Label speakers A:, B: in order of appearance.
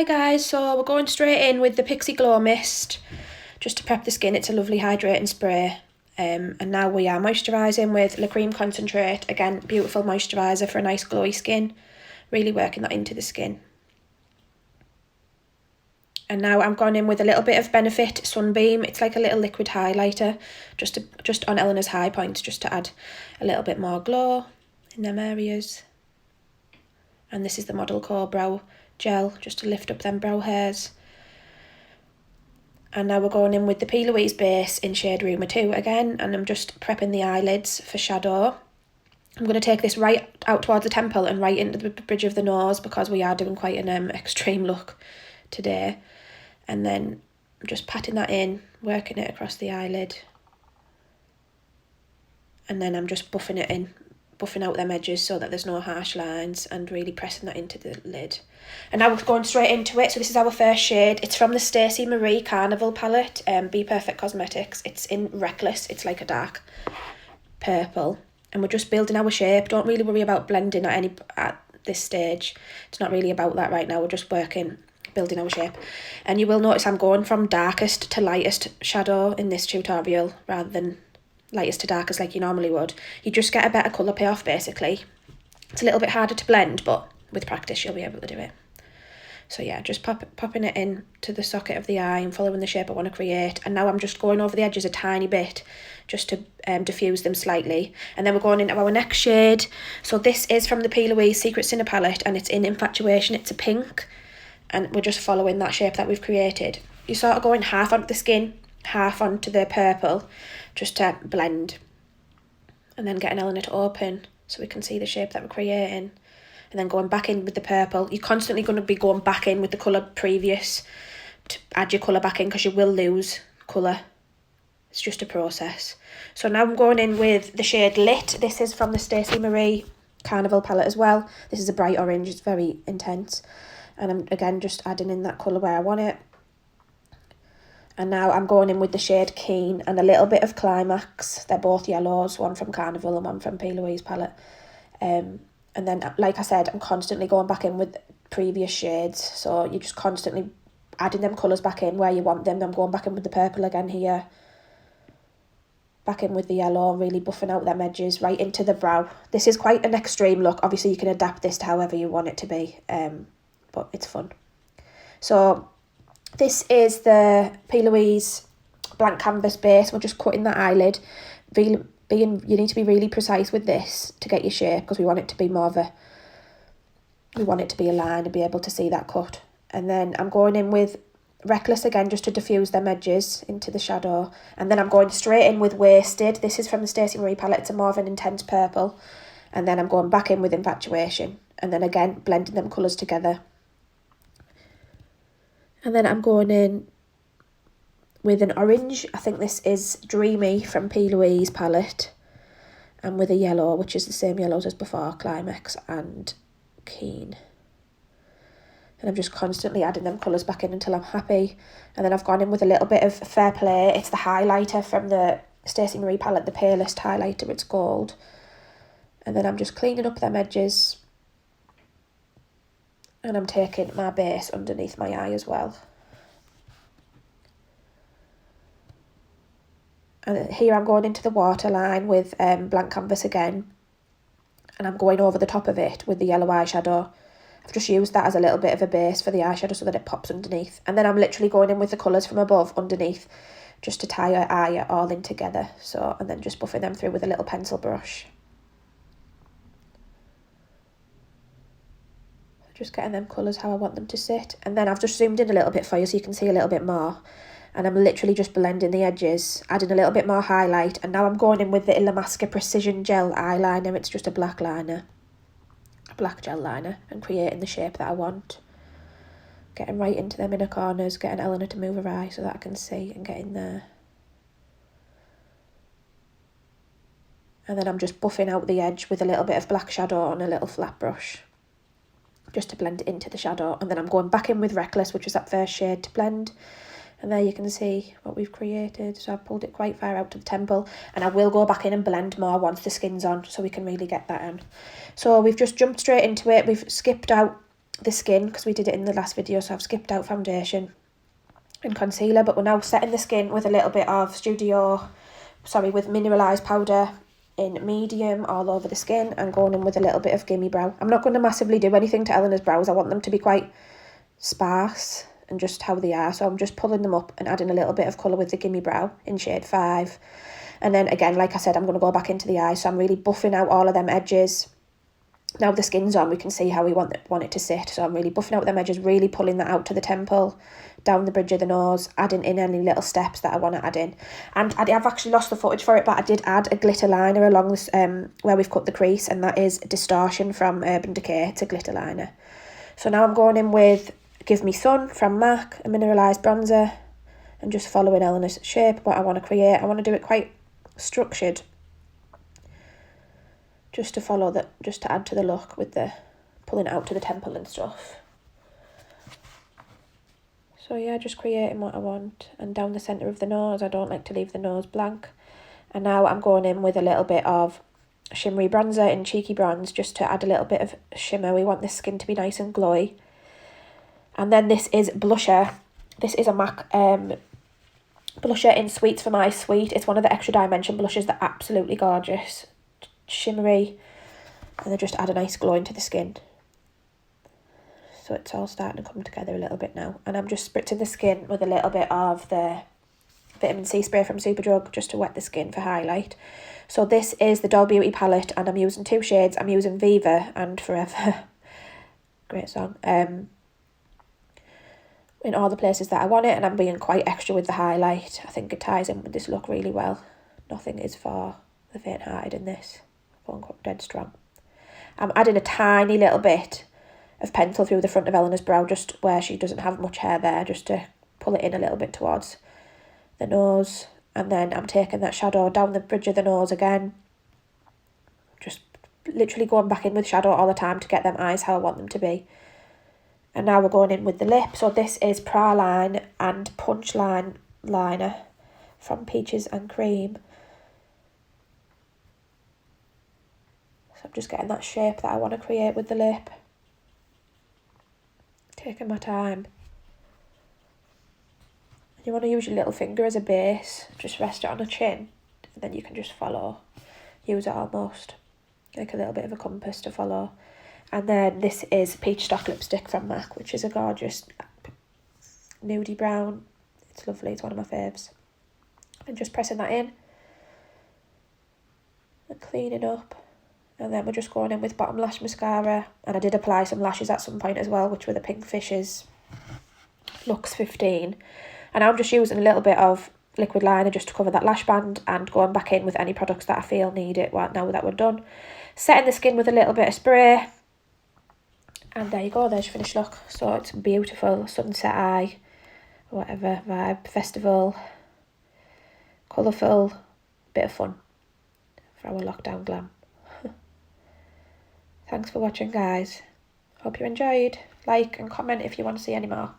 A: Hi guys, so we're going straight in with the Pixi Glow Mist just to prep the skin. It's a lovely hydrating spray. And now we are moisturising with the Creme Concentrate. Again, beautiful moisturiser for a nice glowy skin. Really working that into the skin. And now I'm going in with a little bit of Benefit Sunbeam. It's like a little liquid highlighter just on Eleanor's high points, just to add a little bit more glow in them areas. And this is the Model Core Brow Gel, just to lift up them brow hairs. And now we're going in with the Plouise base in shade Rumour 2 again, and I'm just prepping the eyelids for shadow. I'm going to take this right out towards the temple and right into the bridge of the nose because we are doing quite an extreme look today. And then I'm just patting that in, working it across the eyelid. And then I'm just buffing it in, buffing out them edges so that there's no harsh lines, and really pressing that into the lid. And now we're going straight into it. So this is our first shade. It's from the Stacey Marie Carnival palette, Be Perfect Cosmetics. It's in Reckless. It's like a dark purple. And we're just building our shape. Don't really worry about blending at this stage. It's not really about that right now. We're just building our shape. And you will notice I'm going from darkest to lightest shadow in this tutorial rather than lightest to darkest like you normally would. You just get a better colour payoff basically. It's a little bit harder to blend, but with practice you'll be able to do it. So yeah, just popping it in to the socket of the eye and following the shape I want to create. And now I'm just going over the edges a tiny bit just to diffuse them slightly. And then we're going into our next shade. So this is from the Plouise Secret Cinna palette, and it's in Infatuation. It's a pink, and we're just following that shape that we've created. You're sort of going half onto the skin, half onto the purple, just to blend. And then getting Eleanor to open so we can see the shape that we're creating. And then going back in with the purple. You're constantly going to be going back in with the colour previous to add your colour back in, because you will lose colour. It's just a process. So now I'm going in with the shade Lit. This is from the Stacey Marie Carnival palette as well. This is a bright orange. It's very intense. And I'm again just adding in that colour where I want it. And now I'm going in with the shade Keen and a little bit of Climax. They're both yellows, one from Carnival and one from Plouise palette. And then, like I said, I'm constantly going back in with previous shades. So you're just constantly adding them colours back in where you want them. I'm going back in with the purple again here. Back in with the yellow, really buffing out them edges right into the brow. This is quite an extreme look. Obviously, you can adapt this to however you want it to be. But it's fun. So this is the Plouise Blank Canvas base. We're just cutting that eyelid. You need to be really precise with this to get your shape, because we want it to be we want it to be a line and be able to see that cut. And then I'm going in with Reckless again just to diffuse them edges into the shadow. And then I'm going straight in with Wasted. This is from the Stacey Marie palette. It's a more of an intense purple. And then I'm going back in with Infatuation. And then again, blending them colours together. And then I'm going in with an orange. I think this is Dreamy from Plouise palette. And with a yellow, which is the same yellows as before, Climax and Keen. And I'm just constantly adding them colours back in until I'm happy. And then I've gone in with a little bit of Fair Play. It's the highlighter from the Stacey Marie palette, the palest highlighter, it's gold. And then I'm just cleaning up them edges. And I'm taking my base underneath my eye as well. And here I'm going into the waterline with blank canvas again. And I'm going over the top of it with the yellow eyeshadow. I've just used that as a little bit of a base for the eyeshadow so that it pops underneath. And then I'm literally going in with the colours from above underneath just to tie your eye all in together. So, and then just buffing them through with a little pencil brush. Just getting them colours how I want them to sit. And then I've just zoomed in a little bit for you so you can see a little bit more. And I'm literally just blending the edges, adding a little bit more highlight. And now I'm going in with the Illamasqua Precision Gel eyeliner. It's just a black liner, a black gel liner, and creating the shape that I want. Getting right into them inner corners, getting Eleanor to move her eye so that I can see and get in there. And then I'm just buffing out the edge with a little bit of black shadow on a little flat brush, just to blend it into the shadow. And then I'm going back in with Reckless, which was that first shade, to blend. And there you can see what we've created. So I've pulled it quite far out to the temple. And I will go back in and blend more once the skin's on so we can really get that in. So we've just jumped straight into it. We've skipped out the skin, because we did it in the last video, so I've skipped out foundation and concealer, but we're now setting the skin with a little bit of with Mineralize powder in medium all over the skin, and going in with a little bit of Gimme brow. I'm not going to massively do anything to Eleanor's brows. I want them to be quite sparse and just how they are, so I'm just pulling them up and adding a little bit of colour with the Gimme brow in shade 5. And then again, like I said, I'm going to go back into the eye, so I'm really buffing out all of them edges. Now the skin's on, we can see how we want it to sit, so I'm really buffing out them edges, really pulling that out to the temple, down the bridge of the nose, adding in any little steps that I want to add in. And I have actually lost the footage for it, but I did add a glitter liner along this, where we've cut the crease, and that is Distortion from Urban Decay. It's a glitter liner. So now I'm going in with Give Me Sun from MAC, a mineralised bronzer, and just following Eleanor's shape, what I want to create. I want to do it quite structured, just to follow that, just to add to the look with the pulling it out to the temple and stuff. So yeah, just creating what I want. And down the centre of the nose, I don't like to leave the nose blank. And now I'm going in with a little bit of shimmery bronzer in Cheeky Bronze, just to add a little bit of shimmer. We want this skin to be nice and glowy. And then this is blusher. This is a MAC blusher in Sweets for My Sweet. It's one of the extra dimension blushes. They're absolutely gorgeous. Shimmery. And they just add a nice glow into the skin. So it's all starting to come together a little bit now. And I'm just spritzing the skin with a little bit of the vitamin C spray from Superdrug, just to wet the skin for highlight. So this is the Doll Beauty palette, and I'm using 2 shades. I'm using Viva and Forever. Great song. In all the places that I want it, and I'm being quite extra with the highlight. I think it ties in with this look really well. Nothing is for the faint-hearted in this. I'm going dead strong. I'm adding a tiny little bit of pencil through the front of Eleanor's brow, just where she doesn't have much hair there, just to pull it in a little bit towards the nose. And then I'm taking that shadow down the bridge of the nose again. Just literally going back in with shadow all the time to get them eyes how I want them to be. And now we're going in with the lip. So this is Praline and Punchline liner from Peaches and Cream. So I'm just getting that shape that I want to create with the lip. Taking my time. You want to use your little finger as a base. Just rest it on the chin. And then you can just follow. Use it almost like a little bit of a compass to follow. And then this is Peach Stock Lipstick from MAC, which is a gorgeous nudie brown. It's lovely. It's one of my faves. And just pressing that in. And cleaning up. And then we're just going in with bottom lash mascara. And I did apply some lashes at some point as well, which were the Pink Fishes Luxe 15. And I'm just using a little bit of liquid liner just to cover that lash band, and going back in with any products that I feel need it now that we're done. Setting the skin with a little bit of spray. And there you go, there's your finished look. So it's beautiful, sunset eye, whatever vibe, festival, colourful, bit of fun for our lockdown glam. Thanks for watching, guys. Hope you enjoyed. Like and comment if you want to see any more.